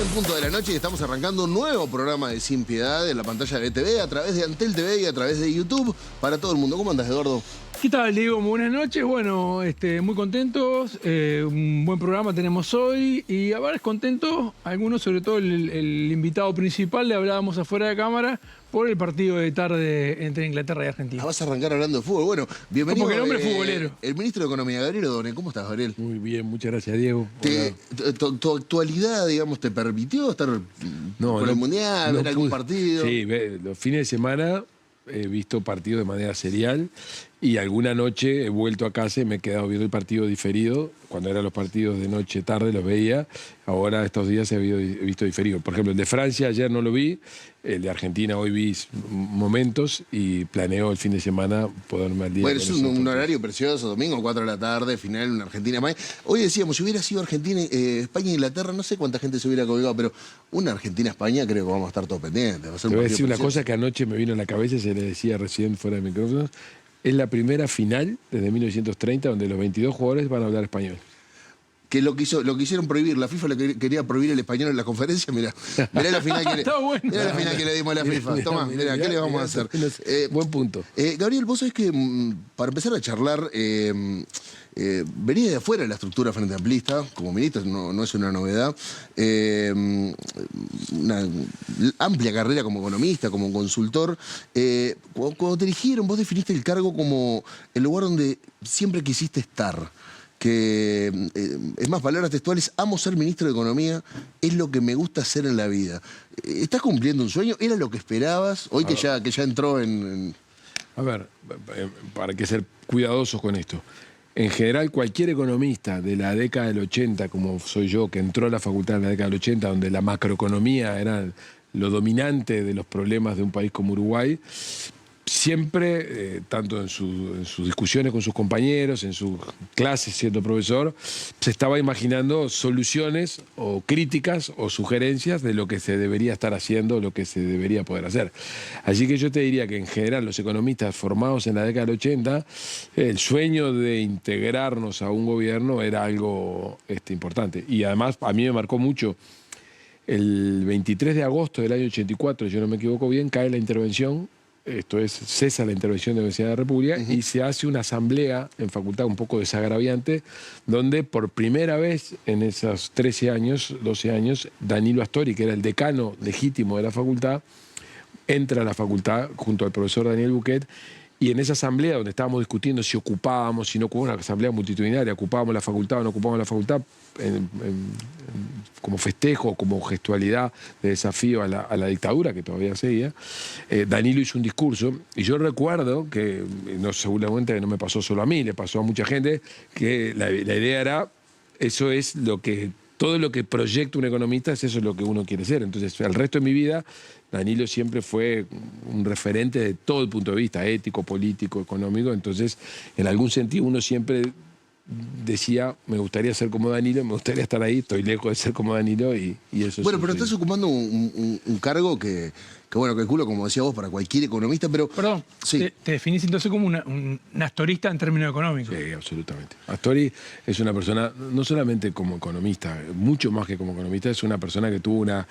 en punto de la noche y estamos arrancando un nuevo programa de Sin Piedad en la pantalla de TV, a través de Antel TV y a través de YouTube para todo el mundo. ¿Cómo andas, Eduardo? ¿Qué tal, Diego? Muy buenas noches. Bueno, muy contentos. Un buen programa tenemos hoy. Y a ver, contentos. Algunos, sobre todo el invitado principal, le hablábamos afuera de cámara por el partido de tarde entre Inglaterra y Argentina. Vas a arrancar hablando de fútbol. Bueno, bienvenido. Porque el hombre es futbolero. El ministro de Economía, Gabriel O'Donnell. ¿Cómo estás, Gabriel? Muy bien, muchas gracias, Diego. ¿Tu actualidad, digamos, te permitió estar con el Mundial, ver algún partido? Sí, los fines de semana he visto partidos de manera serial y alguna noche he vuelto a casa y me he quedado viendo el partido diferido. Cuando eran los partidos de noche, tarde, los veía. Ahora, estos días he visto diferido. Por ejemplo, el de Francia ayer no lo vi. El de Argentina hoy vi momentos y planeo el fin de semana poderme al día. Bueno, es un horario precioso, domingo, 4 de la tarde, final en Argentina. Hoy decíamos, si hubiera sido Argentina, España e Inglaterra, no sé cuánta gente se hubiera colgado, pero una Argentina-España creo que vamos a estar todos pendientes. Va a ser Te voy a decir una cosa que anoche me vino a la cabeza, se le decía recién fuera de micrófonos. Es la primera final desde 1930 donde los 22 jugadores van a hablar español. Que lo quisieron prohibir, la FIFA le quería prohibir el español en la conferencia, mirá la final mirá la final que le dimos a la FIFA. Tomá, mirá, ¿qué le vamos a hacer? Buen punto. Gabriel, vos sabés que para empezar a charlar, venía de afuera de la estructura frente amplista, como ministro, no es una novedad. Una amplia carrera como economista, como consultor. Cuando te eligieron, vos definiste el cargo como el lugar donde siempre quisiste estar. Que, es más, palabras textuales, amo ser ministro de Economía, es lo que me gusta hacer en la vida. ¿Estás cumpliendo un sueño? ¿Era lo que esperabas? Hoy que ya entró en... A ver, para que ser cuidadosos con esto. En general, cualquier economista de la década del 80, como soy yo, que entró a la facultad en la década del 80, donde la macroeconomía era lo dominante de los problemas de un país como Uruguay, siempre, tanto en sus discusiones con sus compañeros, en sus clases siendo profesor, se estaba imaginando soluciones o críticas o sugerencias de lo que se debería estar haciendo, lo que se debería poder hacer. Así que yo te diría que en general los economistas formados en la década del 80, el sueño de integrarnos a un gobierno era algo importante. Y además a mí me marcó mucho. El 23 de agosto del año 84, si yo no me equivoco bien, cae la intervención. Esto es, cesa la intervención de la Universidad de la República y se hace una asamblea en facultad un poco desagraviante, donde por primera vez en esos 13 años, 12 años, Danilo Astori, que era el decano legítimo de la facultad, entra a la facultad junto al profesor Daniel Buquet. Y en esa asamblea donde estábamos discutiendo si ocupábamos, si no ocupábamos, una asamblea multitudinaria, ocupábamos la facultad o no ocupábamos la facultad, como festejo, como gestualidad de desafío a la dictadura que todavía seguía, Danilo hizo un discurso, y yo recuerdo que, seguramente no me pasó solo a mí, le pasó a mucha gente, que la idea era, eso es lo que... Todo lo que proyecta un economista es eso lo que uno quiere ser. Entonces, el resto de mi vida, Danilo siempre fue un referente de todo el punto de vista, ético, político, económico. Entonces, en algún sentido, uno siempre decía, me gustaría ser como Danilo, me gustaría estar ahí, estoy lejos de ser como Danilo y eso. Bueno, pero estás ocupando un cargo que bueno, calculo, como decía vos, para cualquier economista, pero... Perdón, sí. te definís entonces como un astorista en términos económicos. Sí, absolutamente. Astori es una persona, no solamente como economista, mucho más que como economista, es una persona que tuvo una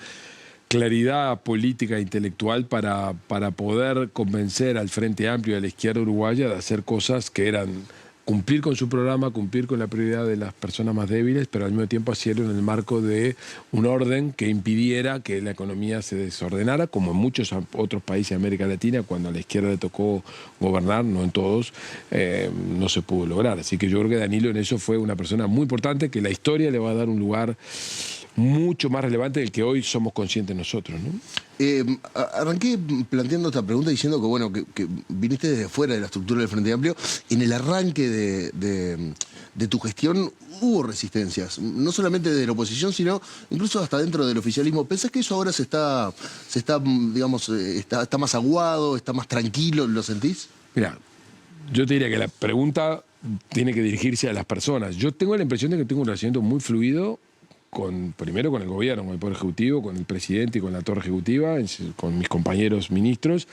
claridad política e intelectual para poder convencer al Frente Amplio y a la izquierda uruguaya de hacer cosas que eran cumplir con su programa, cumplir con la prioridad de las personas más débiles, pero al mismo tiempo hacerlo en el marco de un orden que impidiera que la economía se desordenara, como en muchos otros países de América Latina, cuando a la izquierda le tocó gobernar, no en todos, no se pudo lograr. Así que yo creo que Danilo en eso fue una persona muy importante, que la historia le va a dar un lugar mucho más relevante del que hoy somos conscientes nosotros, ¿no? Arranqué planteando esta pregunta diciendo que, bueno, que viniste desde fuera de la estructura del Frente Amplio. En el arranque de tu gestión hubo resistencias, no solamente de la oposición, sino incluso hasta dentro del oficialismo. ¿Pensás que eso ahora digamos, está más aguado, está más tranquilo, lo sentís? Mira, yo te diría que la pregunta tiene que dirigirse a las personas. Yo tengo la impresión de que tengo un relacionamiento muy fluido primero con el gobierno, con el Poder Ejecutivo, con el presidente y con la torre ejecutiva, con mis compañeros ministros.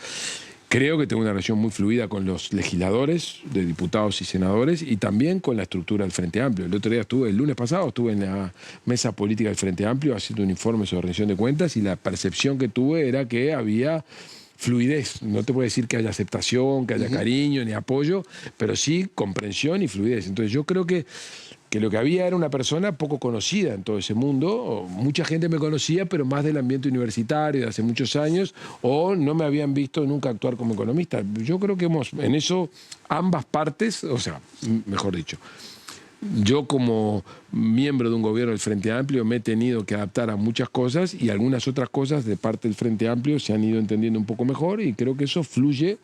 Creo que tengo una relación muy fluida con los legisladores, de diputados y senadores, y también con la estructura del Frente Amplio. El otro día el lunes pasado estuve en la mesa política del Frente Amplio haciendo un informe sobre rendición de cuentas y la percepción que tuve era que había fluidez. No te puedo decir que haya aceptación, que haya cariño ni apoyo, pero sí comprensión y fluidez. Entonces yo creo que lo que había era una persona poco conocida en todo ese mundo. Mucha gente me conocía, pero más del ambiente universitario de hace muchos años, o no me habían visto nunca actuar como economista. Yo creo que en eso ambas partes, o sea, mejor dicho, yo como miembro de un gobierno del Frente Amplio me he tenido que adaptar a muchas cosas y algunas otras cosas de parte del Frente Amplio se han ido entendiendo un poco mejor y creo que eso fluye,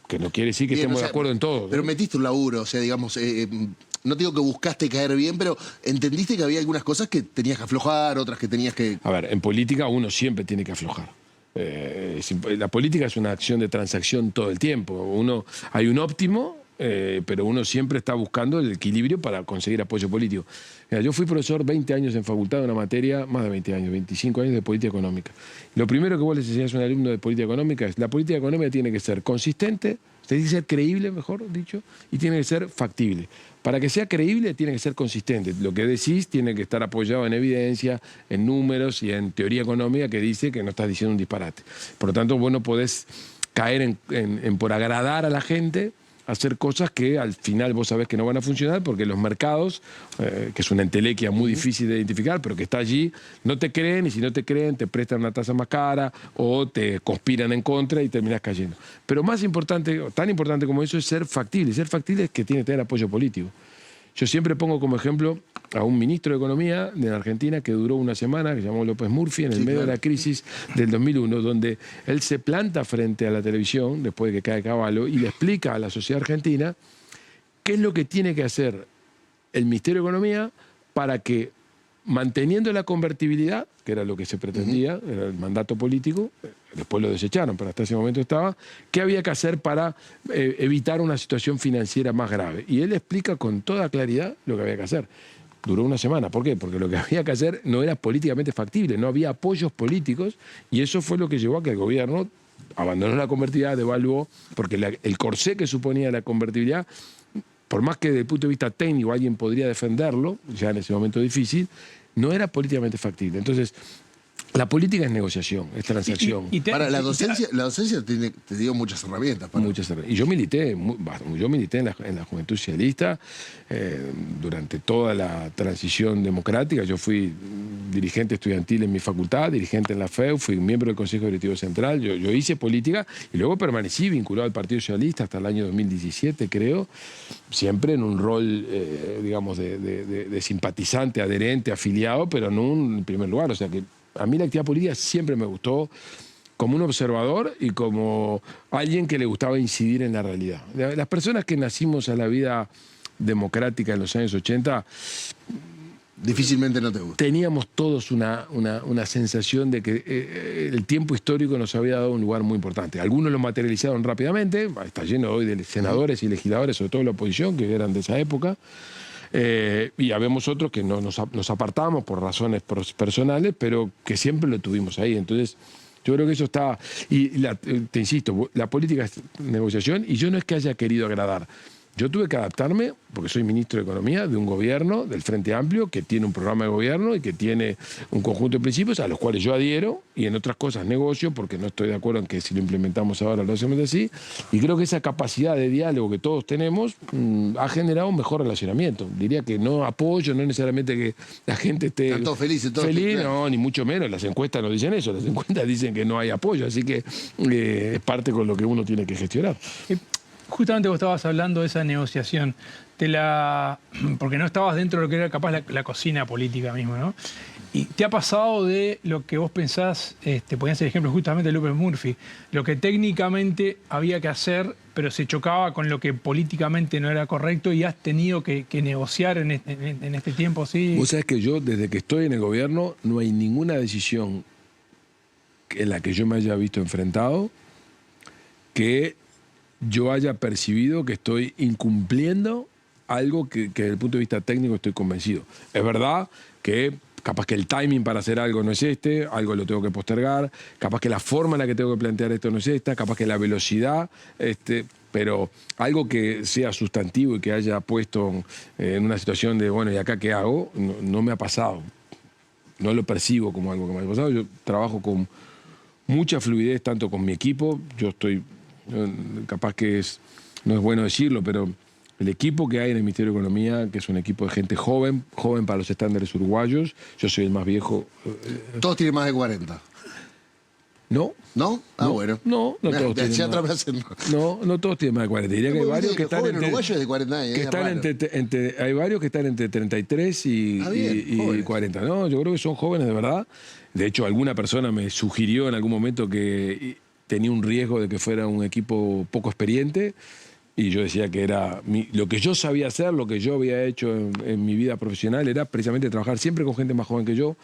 que no quiere decir que estemos de acuerdo en todo. Pero metiste un laburo, o sea, digamos, no te digo que buscaste caer bien, pero entendiste que había algunas cosas que tenías que aflojar, otras que tenías que... A ver, en política uno siempre tiene que aflojar. La política es una acción de transacción todo el tiempo. Hay un óptimo, pero uno siempre está buscando el equilibrio para conseguir apoyo político. Mira, yo fui profesor 20 años en facultad de una materia, más de 20 años, 25 años de política económica. Lo primero que vos les enseñás a un alumno de política económica es la política económica tiene que ser consistente, tiene que ser creíble, mejor dicho, y tiene que ser factible. Para que sea creíble tiene que ser consistente. Lo que decís tiene que estar apoyado en evidencia, en números y en teoría económica que dice que no estás diciendo un disparate. Por lo tanto, vos no podés caer en por agradar a la gente, hacer cosas que al final vos sabés que no van a funcionar porque los mercados, que es una entelequia muy difícil de identificar, pero que está allí, no te creen y si no te creen te prestan una tasa más cara o te conspiran en contra y terminás cayendo. Pero más importante, tan importante como eso es ser factible. Ser factible es que tiene que tener apoyo político. Yo siempre pongo como ejemplo a un ministro de Economía de Argentina que duró una semana, que se llamó López Murphy, en el medio de la crisis del 2001, donde él se planta frente a la televisión, después de que cae Caballo, y le explica a la sociedad argentina qué es lo que tiene que hacer el Ministerio de Economía para que, manteniendo la convertibilidad, que era lo que se pretendía, era el mandato político, después lo desecharon, pero hasta ese momento estaba, qué había que hacer para evitar una situación financiera más grave. Y él explica con toda claridad lo que había que hacer. Duró una semana. ¿Por qué? Porque lo que había que hacer no era políticamente factible, no había apoyos políticos y eso fue lo que llevó a que el gobierno abandonó la convertibilidad, devaluó, porque el corsé que suponía la convertibilidad, por más que desde el punto de vista técnico alguien podría defenderlo, ya en ese momento difícil, no era políticamente factible. Entonces, la política es negociación, es transacción. Para la docencia te dio muchas herramientas. Muchas herramientas. Y yo milité en la Juventud Socialista durante toda la transición democrática. Yo fui dirigente estudiantil en mi facultad, dirigente en la FEU, fui miembro del Consejo Directivo Central. Yo hice política y luego permanecí vinculado al Partido Socialista hasta el año 2017, creo, siempre en un rol, digamos, de simpatizante, adherente, afiliado, pero no en primer lugar. O sea que a mí la actividad política siempre me gustó como un observador y como alguien que le gustaba incidir en la realidad. Las personas que nacimos a la vida democrática en los años 80... Difícilmente no te gusta. Teníamos todos una sensación de que el tiempo histórico nos había dado un lugar muy importante. Algunos lo materializaron rápidamente, está lleno hoy de senadores y legisladores, sobre todo de la oposición, que eran de esa época. Y habemos otros que nos apartamos por razones personales, pero que siempre lo tuvimos ahí. Entonces, yo creo que eso está... te insisto, la política es negociación y yo no es que haya querido agradar. Yo tuve que adaptarme, porque soy ministro de Economía de un gobierno, del Frente Amplio, que tiene un programa de gobierno y que tiene un conjunto de principios a los cuales yo adhiero y en otras cosas negocio, porque no estoy de acuerdo en que si lo implementamos ahora lo hacemos así. Y creo que esa capacidad de diálogo que todos tenemos ha generado un mejor relacionamiento. Diría que no apoyo, no necesariamente que la gente esté están todos felices. Feliz, no, ni mucho menos. Las encuestas no dicen eso. Las encuestas dicen que no hay apoyo, así que es parte con lo que uno tiene que gestionar. Justamente vos estabas hablando de esa negociación, porque no estabas dentro de lo que era capaz la cocina política mismo, ¿no? Y te ha pasado de lo que vos pensás, podían ser ejemplos justamente de López Murphy, lo que técnicamente había que hacer, pero se chocaba con lo que políticamente no era correcto y has tenido que negociar en este tiempo, ¿sí? Vos sabés que yo, desde que estoy en el gobierno, no hay ninguna decisión en la que yo me haya visto enfrentado que yo haya percibido que estoy incumpliendo algo que desde el punto de vista técnico estoy convencido. Es verdad que capaz que el timing para hacer algo no es este, algo lo tengo que postergar, capaz que la forma en la que tengo que plantear esto no es esta, capaz que la velocidad, pero algo que sea sustantivo y que haya puesto en una situación de, bueno, ¿y acá qué hago? No me ha pasado. No lo percibo como algo que me ha pasado. Yo trabajo con mucha fluidez, tanto con mi equipo. Yo estoy, capaz que no es bueno decirlo, pero el equipo que hay en el Ministerio de Economía, que es un equipo de gente joven para los estándares uruguayos. Yo soy el más viejo. Todos tienen más de 40. ¿No? ¿No? Ah, bueno. No todos tienen más. No todos tienen más de 40. Diría que hay varios que están entre... uruguayo de 40 años. Que están hay varios que están entre 33 y 40. No, yo creo que son jóvenes de verdad. De hecho, alguna persona me sugirió en algún momento que tenía un riesgo de que fuera un equipo poco experiente. Y yo decía que era lo que yo sabía hacer, lo que yo había hecho en mi vida profesional, era precisamente trabajar siempre con gente más joven que yo.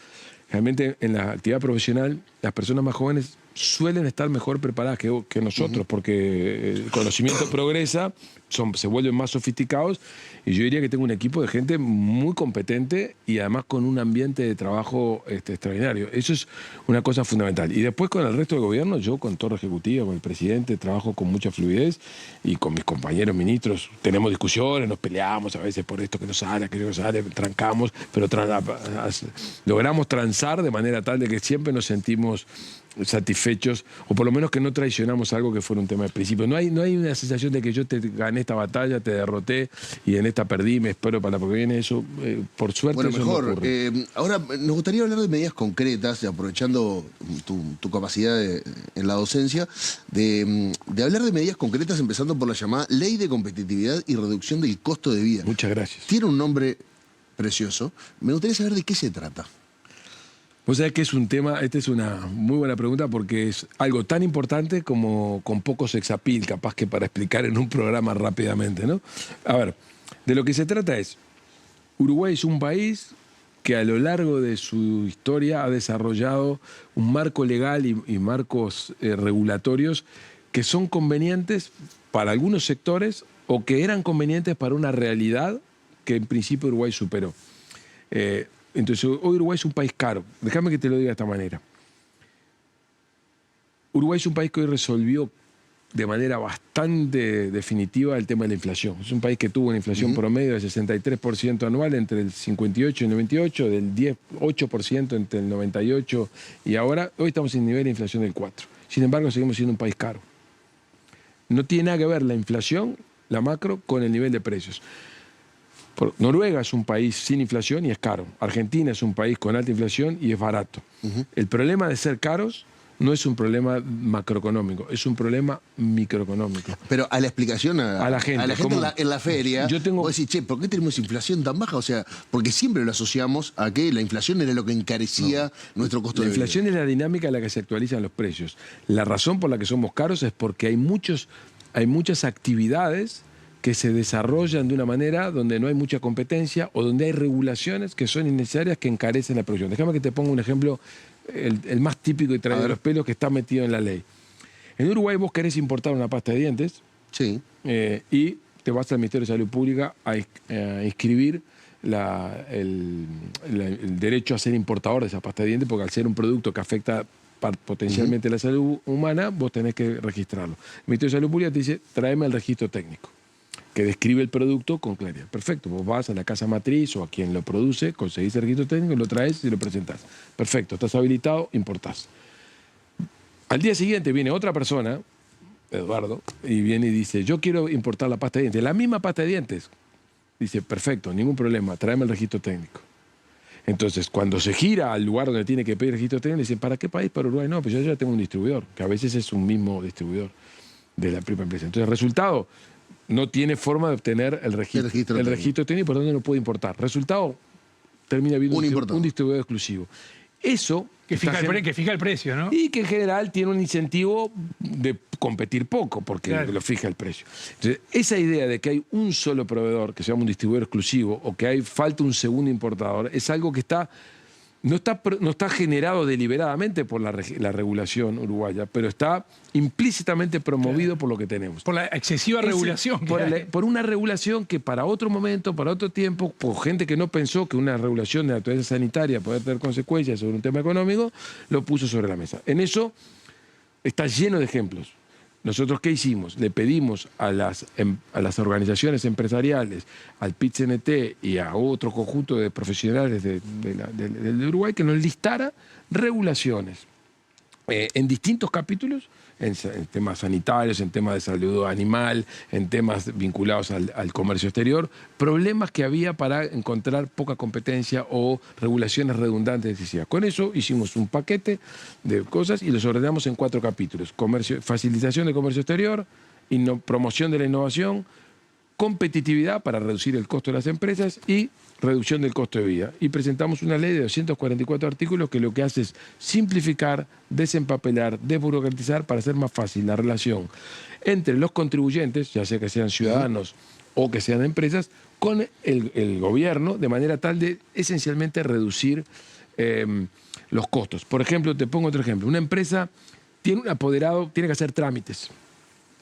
Realmente en la actividad profesional, las personas más jóvenes suelen estar mejor preparadas que nosotros, porque el conocimiento progresa, se vuelven más sofisticados, y yo diría que tengo un equipo de gente muy competente y además con un ambiente de trabajo extraordinario. Eso es una cosa fundamental. Y después con el resto del gobierno, yo con todo el ejecutivo, con el presidente, trabajo con mucha fluidez, y con mis compañeros ministros tenemos discusiones, nos peleamos a veces por esto que no sale, aquello que no sale, trancamos, pero logramos transar de manera tal de que siempre nos sentimos satisfechos, o por lo menos que no traicionamos algo que fuera un tema de principio. No hay una sensación de que yo te gané esta batalla, te derroté y en esta perdí, me espero para la que viene. Eso, por suerte, bueno, eso mejor. No ocurre. Ahora, nos gustaría hablar de medidas concretas, aprovechando tu capacidad en la docencia, de hablar de medidas concretas, empezando por la llamada Ley de Competitividad y Reducción del Costo de Vida. Muchas gracias. Tiene un nombre precioso. Me gustaría saber de qué se trata. Vos sabés que es un tema, esta es una muy buena pregunta, porque es algo tan importante como con poco sex appeal, capaz que para explicar en un programa rápidamente, ¿no? A ver, de lo que se trata es, Uruguay es un país que a lo largo de su historia ha desarrollado un marco legal y marcos regulatorios que son convenientes para algunos sectores o que eran convenientes para una realidad que en principio Uruguay superó. Entonces, hoy Uruguay es un país caro. Déjame que te lo diga de esta manera. Uruguay es un país que hoy resolvió de manera bastante definitiva el tema de la inflación. Es un país que tuvo una inflación promedio de 63% anual entre el 58 y el 98, del 8% entre el 98 y ahora. Hoy estamos en nivel de inflación del 4%. Sin embargo, seguimos siendo un país caro. No tiene nada que ver la inflación, la macro, con el nivel de precios. Noruega es un país sin inflación y es caro. Argentina es un país con alta inflación y es barato. El problema de ser caros no es un problema macroeconómico, es un problema microeconómico. Pero a la explicación a la gente en la feria, vos decís, che, ¿por qué tenemos inflación tan baja? O sea, porque siempre lo asociamos a que la inflación era lo que encarecía nuestro costo de vida. La inflación es la dinámica en la que se actualizan los precios. La razón por la que somos caros es porque hay muchas actividades que se desarrollan de una manera donde no hay mucha competencia o donde hay regulaciones que son innecesarias que encarecen la producción. Déjame que te ponga un ejemplo, el más típico y traído de los pelos, que está metido en la ley. En Uruguay vos querés importar una pasta de dientes, sí, y te vas al Ministerio de Salud Pública a inscribir el derecho a ser importador de esa pasta de dientes, porque al ser un producto que afecta potencialmente la salud humana, vos tenés que registrarlo. El Ministerio de Salud Pública te dice, tráeme el registro técnico, que describe el producto con claridad. Perfecto, vos vas a la casa matriz o a quien lo produce, conseguís el registro técnico, lo traes y lo presentás. Perfecto, estás habilitado, importás. Al día siguiente viene otra persona, Eduardo, y viene y dice, yo quiero importar la pasta de dientes, la misma pasta de dientes. Dice, perfecto, ningún problema, tráeme el registro técnico. Entonces, cuando se gira al lugar donde tiene que pedir registro técnico, le dicen, ¿para qué país? Para Uruguay. No, pues yo ya tengo un distribuidor, que a veces es un mismo distribuidor de la propia empresa. Entonces, el resultado, no tiene forma de obtener el registro técnico, por donde no puede importar. Resultado, termina habiendo un distribuidor exclusivo. Eso... Que fija el precio, ¿no? Y que en general tiene un incentivo de competir poco, porque lo fija el precio. Entonces, esa idea de que hay un solo proveedor, que se llama un distribuidor exclusivo, o que falta un segundo importador, es algo que está no está generado deliberadamente por la regulación uruguaya, pero está implícitamente promovido por lo que tenemos. Por la excesiva regulación. Por una regulación que para otro momento, para otro tiempo, por gente que no pensó que una regulación de naturaleza sanitaria podía tener consecuencias sobre un tema económico, lo puso sobre la mesa. En eso está lleno de ejemplos. Nosotros, ¿qué hicimos? Le pedimos a las organizaciones empresariales, al PIT-CNT y a otro conjunto de profesionales de Uruguay que nos listara regulaciones en distintos capítulos, en temas sanitarios, en temas de salud animal, en temas vinculados al comercio exterior, problemas que había para encontrar poca competencia o regulaciones redundantes excesivas. Con eso hicimos un paquete de cosas y los ordenamos en 4 capítulos. Facilitación de comercio exterior, promoción de la innovación, competitividad para reducir el costo de las empresas y reducción del costo de vida. Y presentamos una ley de 244 artículos que lo que hace es simplificar, desempapelar, desburocratizar para hacer más fácil la relación entre los contribuyentes, ya sea que sean ciudadanos o que sean empresas, con el gobierno, de manera tal de esencialmente reducir los costos. Por ejemplo, te pongo otro ejemplo. Una empresa tiene un apoderado, tiene que hacer trámites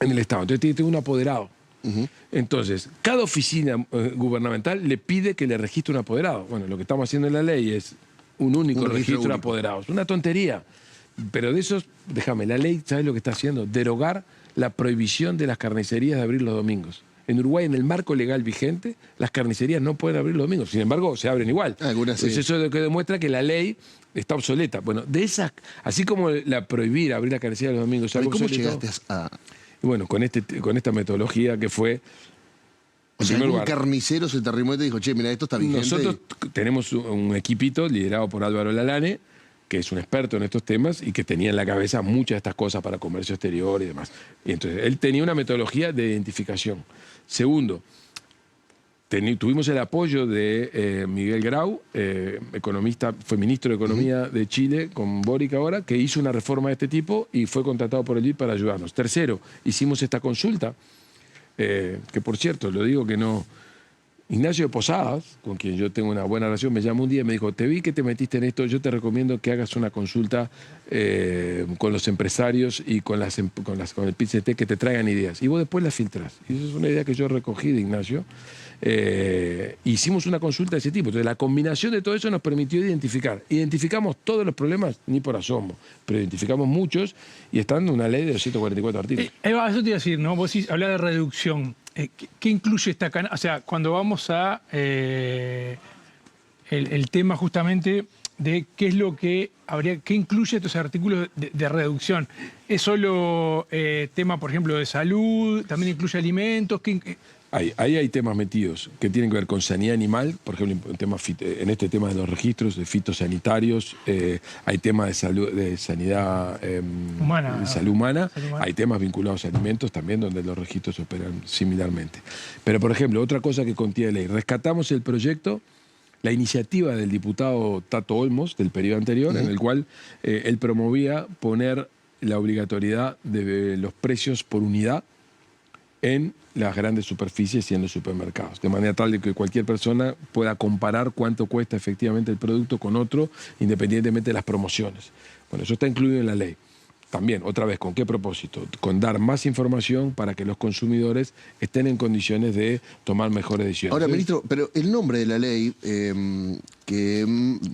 en el Estado. Entonces tiene un apoderado. Entonces, cada oficina gubernamental le pide que le registre un apoderado. Bueno, lo que estamos haciendo en la ley es un único registro de apoderados. Una tontería. Pero de esos, déjame, la ley, ¿sabes lo que está haciendo? Derogar la prohibición de las carnicerías de abrir los domingos. En Uruguay, en el marco legal vigente, las carnicerías no pueden abrir los domingos. Sin embargo, se abren igual. Algunas sí. Eso es lo que demuestra que la ley está obsoleta. Bueno, de esas, así como la prohibir abrir la carnicería los domingos. ¿Cómo llegaste a...? Y bueno, con esta metodología que fue... O sea, un carnicero se te arrimó y te dijo, che, mira, esto está vigente. Nosotros tenemos un equipito liderado por Álvaro Lalane, que es un experto en estos temas y que tenía en la cabeza muchas de estas cosas para comercio exterior y demás. Y entonces, él tenía una metodología de identificación. Segundo, tuvimos el apoyo de Miguel Grau, economista, fue ministro de Economía de Chile, con Boric ahora, que hizo una reforma de este tipo y fue contratado por el BID para ayudarnos. Tercero, hicimos esta consulta, que por cierto, lo digo que no... Ignacio de Posadas, con quien yo tengo una buena relación, me llamó un día y me dijo, te vi que te metiste en esto, yo te recomiendo que hagas una consulta con los empresarios y con el PIT-CNT que te traigan ideas. Y vos después las filtrás. Y eso es una idea que yo recogí de Ignacio. Hicimos una consulta de ese tipo. Entonces, la combinación de todo eso nos permitió identificar. Identificamos todos los problemas, ni por asomo, pero identificamos muchos y están en una ley de 244 artículos. Eva, eso te iba a decir, ¿no? Vos hablás de reducción. ¿Qué incluye esta canasta? O sea, cuando vamos a el tema justamente de qué es lo que qué incluye estos artículos de reducción. ¿Es solo tema, por ejemplo, de salud? ¿También incluye alimentos? Ahí hay temas metidos que tienen que ver con sanidad animal, por ejemplo, en este tema de los registros de fitosanitarios, hay temas de salud, de sanidad humana, de salud humana, hay temas vinculados a alimentos también donde los registros operan similarmente. Pero, por ejemplo, otra cosa que contiene la ley, rescatamos el proyecto, la iniciativa del diputado Tato Olmos del periodo anterior, en el cual él promovía poner la obligatoriedad de los precios por unidad en las grandes superficies y en los supermercados, de manera tal de que cualquier persona pueda comparar cuánto cuesta efectivamente el producto con otro, independientemente de las promociones. Bueno, eso está incluido en la ley. También, otra vez, ¿con qué propósito? Con dar más información para que los consumidores estén en condiciones de tomar mejores decisiones. Ahora, ministro, pero el nombre de la ley,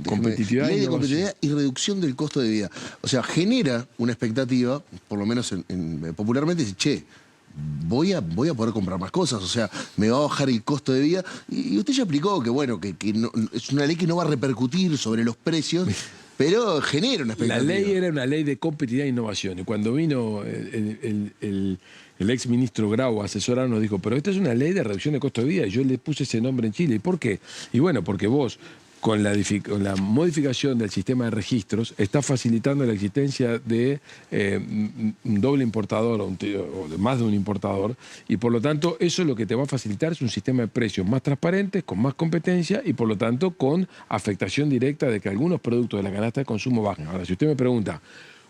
competitividad, ley de competitividad y reducción del costo de vida, o sea, genera una expectativa, por lo menos popularmente, dice, che, voy a poder comprar más cosas, o sea, me va a bajar el costo de vida. Y usted ya explicó que, bueno, que no, es una ley que no va a repercutir sobre los precios, pero genera una expectativa. La ley era una ley de competitividad e innovación. Y cuando vino el ex ministro Grau a asesorarnos, nos dijo, pero esta es una ley de reducción de costo de vida. Y yo le puse ese nombre en Chile. ¿Y por qué? Y bueno, porque vos, con la modificación del sistema de registros, está facilitando la existencia de un doble importador o de más de un importador, y por lo tanto eso lo que te va a facilitar es un sistema de precios más transparente, con más competencia y por lo tanto con afectación directa de que algunos productos de la canasta de consumo bajen. Ahora, si usted me pregunta,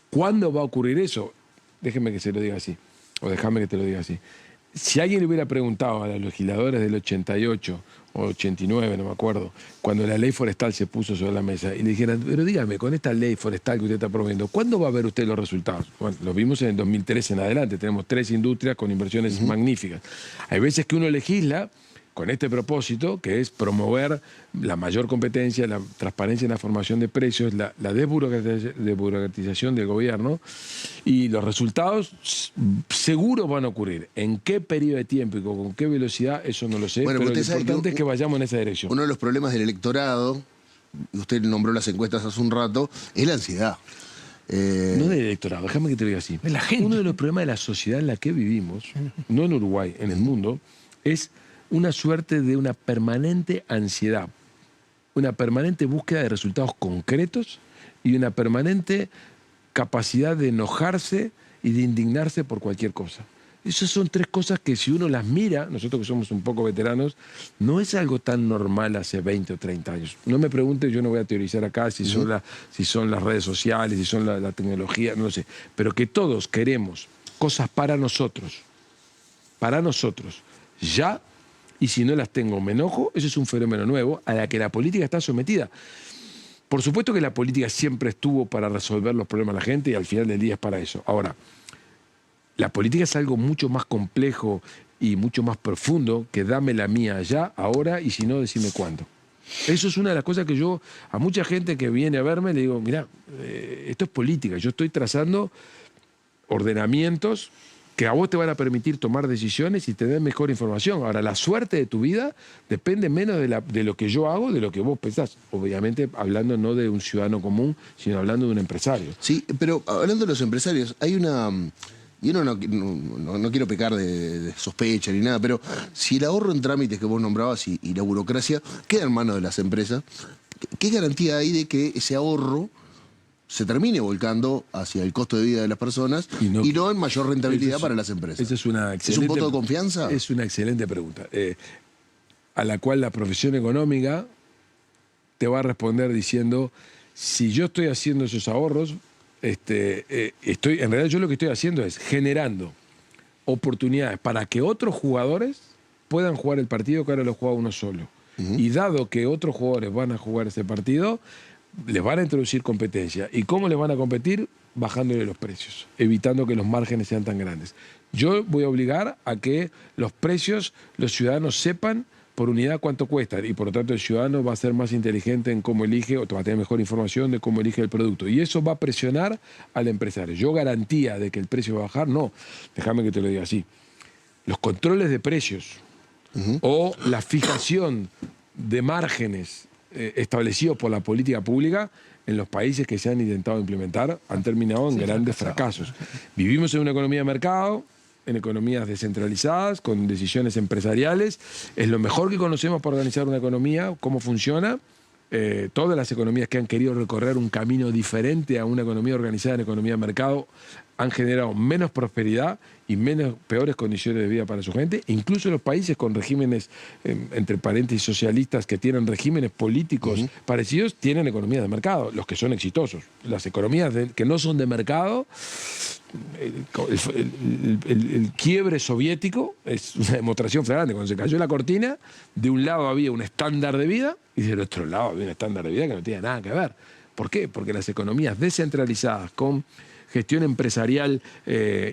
¿cuándo va a ocurrir eso? Déjeme que se lo diga así, o déjame que te lo diga así. Si alguien le hubiera preguntado a los legisladores del 88 o 89, no me acuerdo, cuando la ley forestal se puso sobre la mesa y le dijeran, pero dígame, con esta ley forestal que usted está promoviendo, ¿cuándo va a ver usted los resultados? Bueno, los vimos en el 2013 en adelante, tenemos 3 industrias con inversiones magníficas. Hay veces que uno legisla con este propósito, que es promover la mayor competencia, la transparencia en la formación de precios, la desburocratización del gobierno, y los resultados seguro van a ocurrir. ¿En qué periodo de tiempo y con qué velocidad? Eso no lo sé, Bueno, pero lo usted sabe importante que es que vayamos en esa dirección. Uno de los problemas del electorado, usted nombró las encuestas hace un rato, es la ansiedad. No del electorado, déjame que te lo diga así. De la gente. Uno de los problemas de la sociedad en la que vivimos, no en Uruguay, en el mundo, es una suerte de una permanente ansiedad, una permanente búsqueda de resultados concretos y una permanente capacidad de enojarse y de indignarse por cualquier cosa. Esas son 3 cosas que si uno las mira, nosotros que somos un poco veteranos, no es algo tan normal hace 20 o 30 años. No me pregunte, yo no voy a teorizar acá si son las redes sociales, si son la tecnología, no lo sé. Pero que todos queremos cosas para nosotros, ya, y si no las tengo me enojo, eso es un fenómeno nuevo a la que la política está sometida. Por supuesto que la política siempre estuvo para resolver los problemas de la gente y al final del día es para eso. Ahora, la política es algo mucho más complejo y mucho más profundo que dame la mía ya, ahora, y si no, decime cuándo. Eso es una de las cosas que yo, a mucha gente que viene a verme, le digo, mirá, esto es política, yo estoy trazando ordenamientos que a vos te van a permitir tomar decisiones y tener mejor información. Ahora, la suerte de tu vida depende menos de lo que yo hago, de lo que vos pensás. Obviamente, hablando no de un ciudadano común, sino hablando de un empresario. Sí, pero hablando de los empresarios, hay una... Y uno no quiero pecar de sospecha ni nada, pero si el ahorro en trámites que vos nombrabas y la burocracia queda en manos de las empresas, ¿qué garantía hay de que ese ahorro se termine volcando hacia el costo de vida de las personas y no en mayor rentabilidad para las empresas? Esa es una excelente, ¿Es un voto de confianza? Es una excelente pregunta, a la cual la profesión económica te va a responder diciendo, si yo estoy haciendo esos ahorros, en realidad yo lo que estoy haciendo es generando oportunidades para que otros jugadores puedan jugar el partido que ahora lo juega uno solo. Y dado que otros jugadores van a jugar ese partido, les van a introducir competencia. ¿Y cómo les van a competir? Bajándole los precios, evitando que los márgenes sean tan grandes. Yo voy a obligar a que los precios, los ciudadanos sepan por unidad cuánto cuestan, y por lo tanto el ciudadano va a ser más inteligente en cómo elige, o va a tener mejor información de cómo elige el producto. Y eso va a presionar al empresario. Yo garantía de que el precio va a bajar, no. Déjame que te lo diga así. Los controles de precios o la fijación de márgenes establecidos por la política pública en los países que se han intentado implementar han terminado en grandes fracasos. Vivimos en una economía de mercado, en economías descentralizadas, con decisiones empresariales. Es lo mejor que conocemos para organizar una economía, cómo funciona. Todas las economías que han querido recorrer un camino diferente a una economía organizada en economía de mercado han generado menos prosperidad y peores condiciones de vida para su gente. Incluso los países con regímenes, entre paréntesis, socialistas, que tienen regímenes políticos parecidos, tienen economías de mercado, los que son exitosos. Las economías que no son de mercado, el quiebre soviético es una demostración flagrante. Cuando se cayó la cortina, de un lado había un estándar de vida y del otro lado había un estándar de vida que no tenía nada que ver. ¿Por qué? Porque las economías descentralizadas con gestión empresarial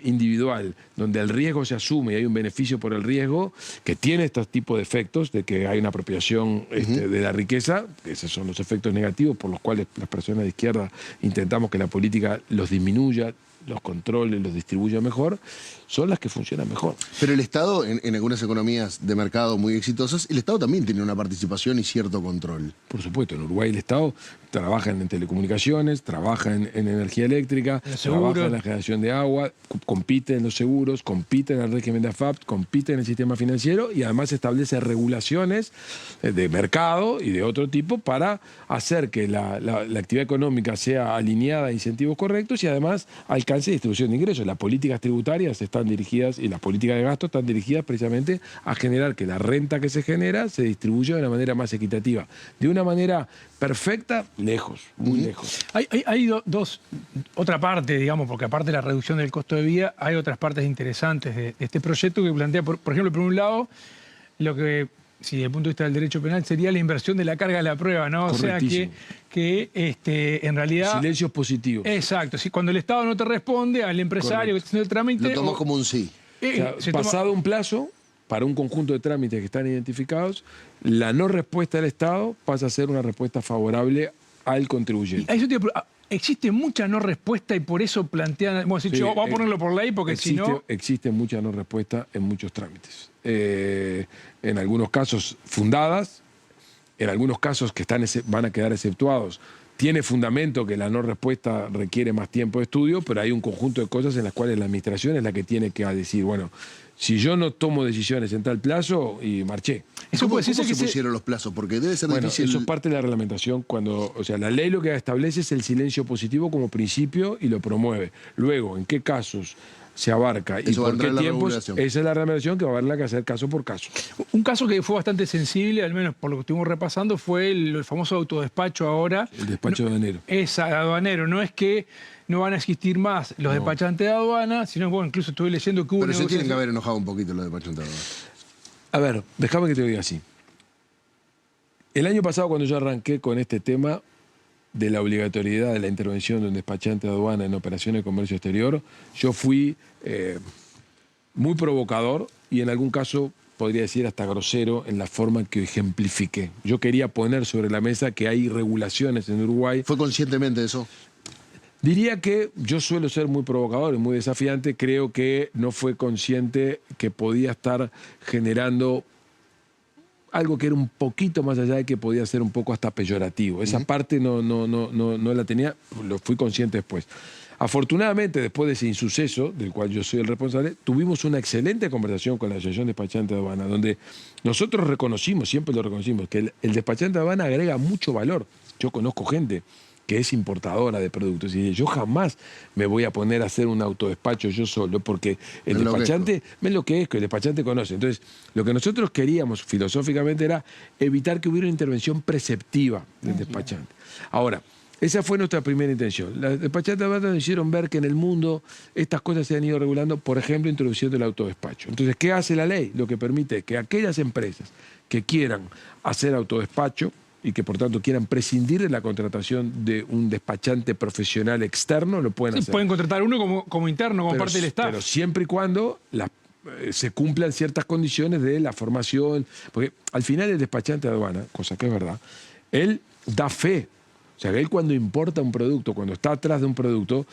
individual, donde el riesgo se asume y hay un beneficio por el riesgo, que tiene estos tipos de efectos, de que hay una apropiación de la riqueza, que esos son los efectos negativos por los cuales las personas de izquierda intentamos que la política los disminuya, los controles, los distribuya mejor, son las que funcionan mejor. Pero el Estado, en algunas economías de mercado muy exitosas, el Estado también tiene una participación y cierto control. Por supuesto, en Uruguay el Estado trabaja en telecomunicaciones, trabaja en energía eléctrica, trabaja en la generación de agua, compite en los seguros, compite en el régimen de AFAP, compite en el sistema financiero y además establece regulaciones de mercado y de otro tipo para hacer que la actividad económica sea alineada a incentivos correctos y además alcance distribución de ingresos. Las políticas tributarias están dirigidas y las políticas de gasto están dirigidas precisamente a generar que la renta que se genera se distribuya de una manera más equitativa. De una manera perfecta, lejos, muy lejos. Hay otra parte, digamos, porque aparte de la reducción del costo de vida, hay otras partes interesantes de este proyecto que plantea, por ejemplo, por un lado, lo que si desde el punto de vista del derecho penal, sería la inversión de la carga de la prueba, ¿no? O sea que en realidad... Silencios positivos. Exacto. Si cuando el Estado no te responde al empresario que está haciendo el trámite... Lo tomás como un sí. O sea, pasado un plazo, para un conjunto de trámites que están identificados, la no respuesta del Estado pasa a ser una respuesta favorable al contribuyente. A eso te digo, existe mucha no respuesta y por eso plantean... Bueno, vamos a ponerlo por ley porque si no... Existe mucha no respuesta en muchos trámites. En algunos casos fundadas, en algunos casos que van a quedar exceptuados. Tiene fundamento que la no respuesta requiere más tiempo de estudio, pero hay un conjunto de cosas en las cuales la administración es la que tiene que decir, bueno, si yo no tomo decisiones en tal plazo, y marché. ¿Cómo se pusieron los plazos? Porque debe ser difícil. Eso es parte de la reglamentación. O sea, la ley lo que establece es el silencio positivo como principio y lo promueve. Luego, ¿en qué casos se abarca y por qué tiempos? Esa es la reglamentación que va a haber que hacer caso por caso. Un caso que fue bastante sensible, al menos por lo que estuvimos repasando, fue el famoso autodespacho ahora. El despacho de aduanero. Es aduanero, no es que no van a existir más los despachantes de aduana, sino bueno, incluso estuve leyendo que hubo... Pero se tienen que haber enojado un poquito los despachantes de aduana. A ver, déjame que te diga así. El año pasado, cuando yo arranqué con este tema de la obligatoriedad de la intervención de un despachante de aduana en operaciones de comercio exterior, yo fui muy provocador y en algún caso podría decir hasta grosero en la forma que ejemplifiqué. Yo quería poner sobre la mesa que hay regulaciones en Uruguay. ¿Fue conscientemente eso? Diría que yo suelo ser muy provocador y muy desafiante. Creo que no fue consciente que podía estar generando algo que era un poquito más allá de que podía ser un poco hasta peyorativo. Esa parte no la tenía, lo fui consciente después. Afortunadamente, después de ese insuceso, del cual yo soy el responsable, tuvimos una excelente conversación con la Asociación Despachante de Aduana, donde nosotros reconocimos, siempre lo reconocimos, que el despachante de aduana agrega mucho valor. Yo conozco gente que es importadora de productos y yo jamás me voy a poner a hacer un autodespacho yo solo, porque el despachante, me enloquezco, el despachante conoce. Entonces, lo que nosotros queríamos filosóficamente era evitar que hubiera una intervención preceptiva del despachante. Ahora, esa fue nuestra primera intención. Las despachantes nos hicieron ver que en el mundo estas cosas se han ido regulando, por ejemplo, introduciendo el autodespacho. Entonces, ¿qué hace la ley? Lo que permite que aquellas empresas que quieran hacer autodespacho y que por tanto quieran prescindir de la contratación de un despachante profesional externo, lo pueden hacer. Pueden contratar uno como interno, como parte del staff. Pero siempre y cuando se cumplan ciertas condiciones de la formación. Porque al final el despachante de aduana, cosa que es verdad, él da fe. O sea, que él cuando importa un producto, cuando está atrás de un producto,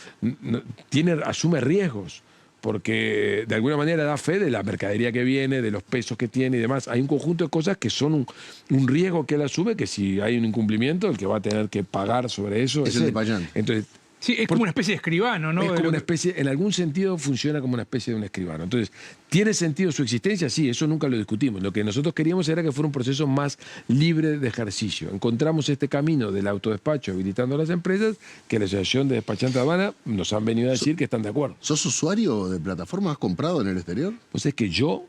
asume riesgos. Porque de alguna manera da fe de la mercadería que viene, de los pesos que tiene y demás. Hay un conjunto de cosas que son un riesgo que él asume, que si hay un incumplimiento, el que va a tener que pagar sobre eso es el despachante. Entonces, sí, es como una especie de escribano, ¿no? Es como una especie, en algún sentido funciona como una especie de un escribano. Entonces, ¿tiene sentido su existencia? Sí, eso nunca lo discutimos. Lo que nosotros queríamos era que fuera un proceso más libre de ejercicio. Encontramos este camino del autodespacho habilitando a las empresas, que la Asociación de Despachantes de Aduana nos han venido a decir que están de acuerdo. ¿Sos usuario de plataformas? ¿Has comprado en el exterior? Pues es que yo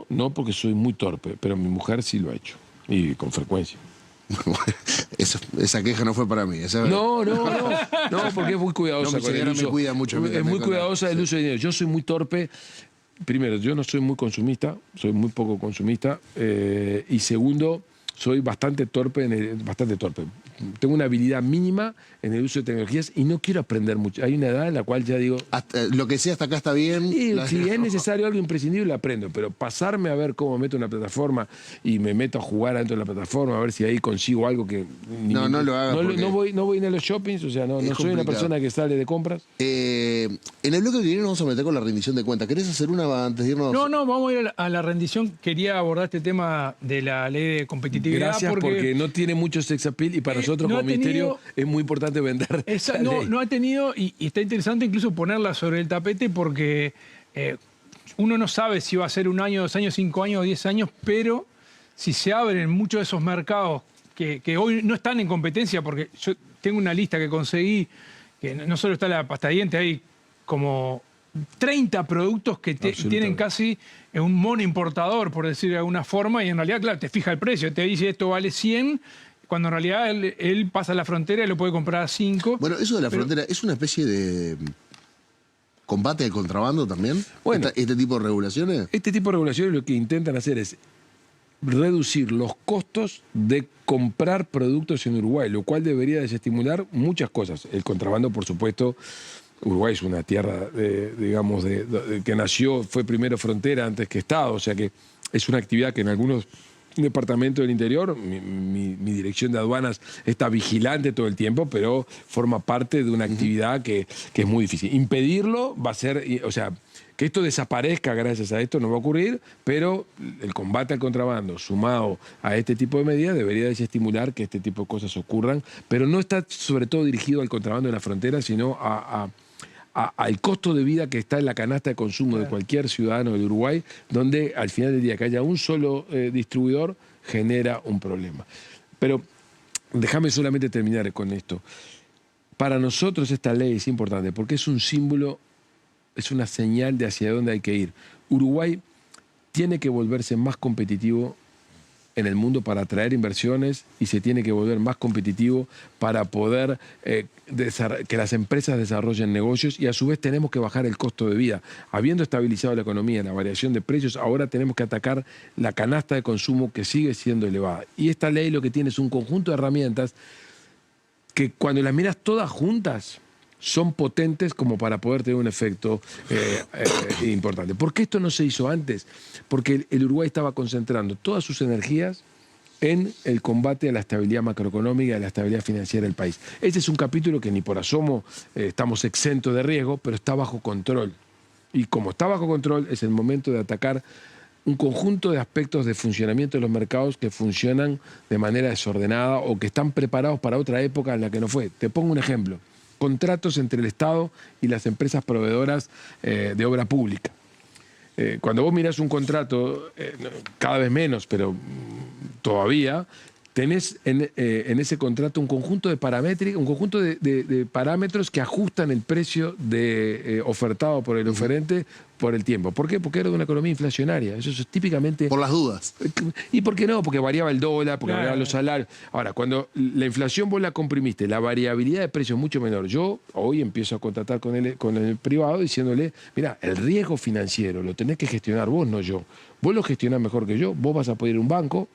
no, porque soy muy torpe, pero mi mujer sí lo ha hecho, y con frecuencia. Esa queja no fue para mí. No, porque es muy cuidadosa con el uso. Cuida mucho, es muy cuidadosa del uso de dinero. Yo soy muy torpe. Primero, yo no soy muy consumista, soy muy poco consumista. Y segundo, soy bastante torpe. Tengo una habilidad mínima en el uso de tecnologías y no quiero aprender mucho. Hay una edad en la cual ya digo... lo que sea hasta acá está bien. Y si es necesario algo imprescindible, aprendo. Pero pasarme a ver cómo meto una plataforma y me meto a jugar dentro de la plataforma, a ver si ahí consigo algo que... No lo hagas. No voy ni a los shoppings, o sea, no soy una persona que sale de compras. En el bloque que viene nos vamos a meter con la rendición de cuentas. ¿Querés hacer una antes de irnos? No, vamos a ir a la rendición. Quería abordar este tema de la ley de competitividad. Gracias, porque no tiene mucho sex appeal y para nosotros como ministerio es muy importante vender. No ha tenido, y está interesante incluso ponerla sobre el tapete porque uno no sabe si va a ser 1 año, 2 años, 5 años o 10 años, pero si se abren muchos de esos mercados que hoy no están en competencia, porque yo tengo una lista que conseguí, que no solo está la pasta de dientes, hay como 30 productos que tienen casi un mono importador, por decir de alguna forma, y en realidad, claro, te fija el precio, te dice esto vale 100, cuando en realidad él pasa la frontera y lo puede comprar a 5. Bueno, eso de la frontera es una especie de combate al contrabando también. Bueno, ¿Este tipo de regulaciones? Este tipo de regulaciones lo que intentan hacer es reducir los costos de comprar productos en Uruguay, lo cual debería desestimular muchas cosas. El contrabando, por supuesto. Uruguay es una tierra, que nació, fue primero frontera antes que Estado, o sea que es una actividad que en algunos departamentos del interior, mi dirección de aduanas está vigilante todo el tiempo, pero forma parte de una actividad que es muy difícil. Impedirlo va a ser, o sea, que esto desaparezca gracias a esto no va a ocurrir, pero el combate al contrabando sumado a este tipo de medidas debería desestimular que este tipo de cosas ocurran, pero no está sobre todo dirigido al contrabando en la frontera, sino al costo de vida que está en la canasta de consumo de cualquier ciudadano del Uruguay, donde al final del día que haya un solo distribuidor genera un problema. Pero déjame solamente terminar con esto. Para nosotros esta ley es importante porque es un símbolo, es una señal de hacia dónde hay que ir. Uruguay tiene que volverse más competitivo en el mundo para atraer inversiones y se tiene que volver más competitivo para poder que las empresas desarrollen negocios y a su vez tenemos que bajar el costo de vida. Habiendo estabilizado la economía, la variación de precios, ahora tenemos que atacar la canasta de consumo que sigue siendo elevada. Y esta ley lo que tiene es un conjunto de herramientas que cuando las miras todas juntas son potentes como para poder tener un efecto importante. ¿Por qué esto no se hizo antes? Porque el Uruguay estaba concentrando todas sus energías en el combate a la estabilidad macroeconómica y a la estabilidad financiera del país. Este es un capítulo que ni por asomo estamos exentos de riesgo, pero está bajo control. Y como está bajo control, es el momento de atacar un conjunto de aspectos de funcionamiento de los mercados que funcionan de manera desordenada o que están preparados para otra época en la que no fue. Te pongo un ejemplo. Contratos entre el Estado y las empresas proveedoras de obra pública. Cuando vos mirás un contrato, cada vez menos, pero todavía, tenés en ese contrato un conjunto de parámetros que ajustan el precio ofertado por el oferente por el tiempo. ¿Por qué? Porque era de una economía inflacionaria. Eso es típicamente... Por las dudas. ¿Y por qué no? Porque variaba el dólar, porque variaban los salarios. Ahora, cuando la inflación vos la comprimiste, la variabilidad de precios es mucho menor. Yo hoy empiezo a contratar con el privado diciéndole, mira, el riesgo financiero lo tenés que gestionar vos, no yo. Vos lo gestionás mejor que yo. Vos vas a poder ir a un banco,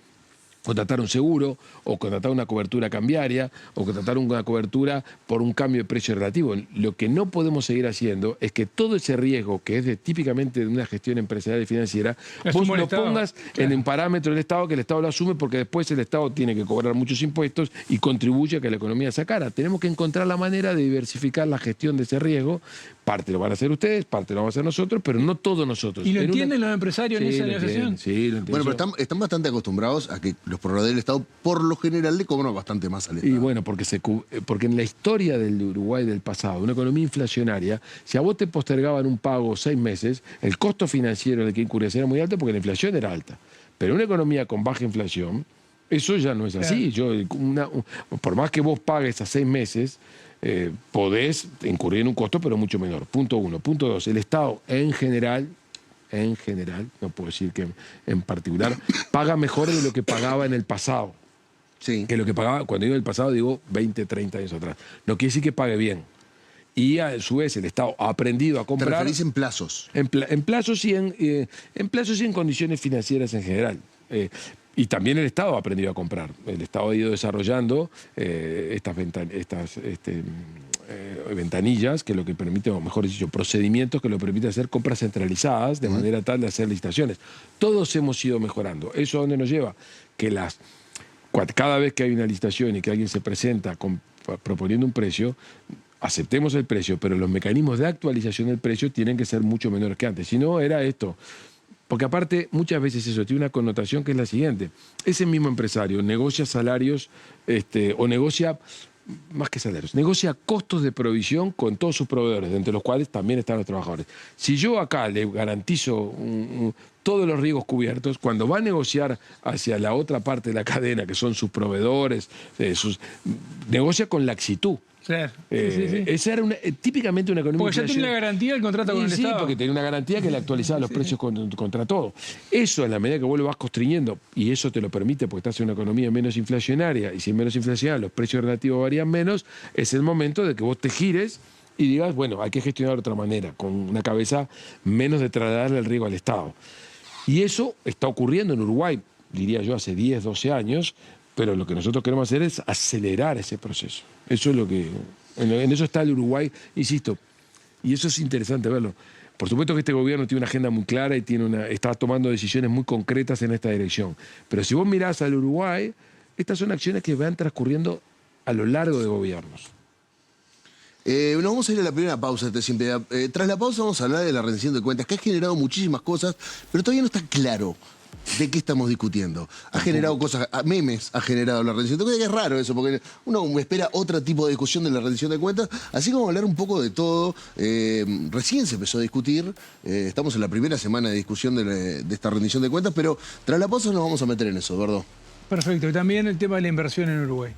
contratar un seguro, o contratar una cobertura cambiaria, o contratar una cobertura por un cambio de precio relativo. Lo que no podemos seguir haciendo es que todo ese riesgo, que es típicamente de una gestión empresarial y financiera, vos lo pongas en un parámetro del Estado, que el Estado lo asume, porque después el Estado tiene que cobrar muchos impuestos y contribuye a que la economía se acara. Tenemos que encontrar la manera de diversificar la gestión de ese riesgo. Parte lo van a hacer ustedes, parte lo vamos a hacer nosotros, pero no todos nosotros. ¿Y lo entienden los empresarios en esa negociación? Sí, lo entienden. Bueno, pero están bastante acostumbrados a que los proveedores del Estado, por lo general, le cobran bastante más al Estado. Y bueno, porque en la historia del Uruguay del pasado, una economía inflacionaria, si a vos te postergaban un pago 6 meses, el costo financiero de que incurrías era muy alto porque la inflación era alta. Pero una economía con baja inflación, eso ya no es así. Por más que vos pagues a 6 meses, podés incurrir en un costo, pero mucho menor. Punto 1. Punto 2, el Estado en general, no puedo decir que en particular, paga mejor de lo que pagaba en el pasado. Sí. Que lo que pagaba, cuando digo el pasado, digo 20, 30 años atrás. No quiere decir que pague bien. Y a su vez el Estado ha aprendido a comprar. ¿Te referís en plazos? En plazos y en condiciones financieras en general. Y también el Estado ha aprendido a comprar. El Estado ha ido desarrollando estas ventanillas que lo que permite, o mejor dicho, procedimientos que lo permiten hacer compras centralizadas de manera tal de hacer licitaciones. Todos hemos ido mejorando. ¿Eso a dónde nos lleva? Que cada vez que hay una licitación y que alguien se presenta proponiendo un precio, aceptemos el precio, pero los mecanismos de actualización del precio tienen que ser mucho menores que antes. Si no, era esto. Porque aparte, muchas veces eso tiene una connotación que es la siguiente. Ese mismo empresario negocia salarios o negocia, más que salarios, negocia costos de provisión con todos sus proveedores, entre los cuales también están los trabajadores. Si yo acá le garantizo todos los riesgos cubiertos, cuando va a negociar hacia la otra parte de la cadena, que son sus proveedores, negocia con laxitud. Claro. Sí. Esa era típicamente una economía. Porque ya tiene una garantía el contrato con el Estado. Sí, porque tenía una garantía que le actualizaba los precios contra todo. Eso, en la medida que vos lo vas constriñendo, y eso te lo permite porque estás en una economía menos inflacionaria, y si es menos inflacionaria los precios relativos varían menos, es el momento de que vos te gires y digas, bueno, hay que gestionar de otra manera, con una cabeza menos de trasladarle el riesgo al Estado. Y eso está ocurriendo en Uruguay. diría yo, hace 10, 12 años, pero lo que nosotros queremos hacer es acelerar ese proceso. Eso es lo que... En eso está el Uruguay, insisto, y eso es interesante verlo. Por supuesto que este gobierno tiene una agenda muy clara y está tomando decisiones muy concretas en esta dirección. Pero si vos mirás al Uruguay, estas son acciones que van transcurriendo a lo largo de gobiernos. Nos vamos a ir a la primera pausa, siempre. Tras la pausa vamos a hablar de la rendición de cuentas, que ha generado muchísimas cosas, pero todavía no está claro de qué estamos discutiendo. Ha generado cosas, memes ha generado la rendición de cuentas, que es raro eso, porque uno espera otro tipo de discusión de la rendición de cuentas, así como hablar un poco de todo. Recién se empezó a discutir, estamos en la primera semana de discusión de esta rendición de cuentas, pero tras la pausa nos vamos a meter en eso, Eduardo. Perfecto, y también el tema de la inversión en Uruguay.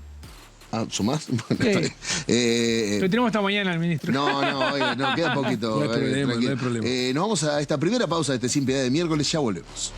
Ah, ¿sumás? Bueno, Lo tenemos hasta mañana al ministro. Oiga, no, queda poquito. No hay problema, no hay problema. Nos vamos a esta primera pausa de este Sin Piedad de miércoles, ya volvemos.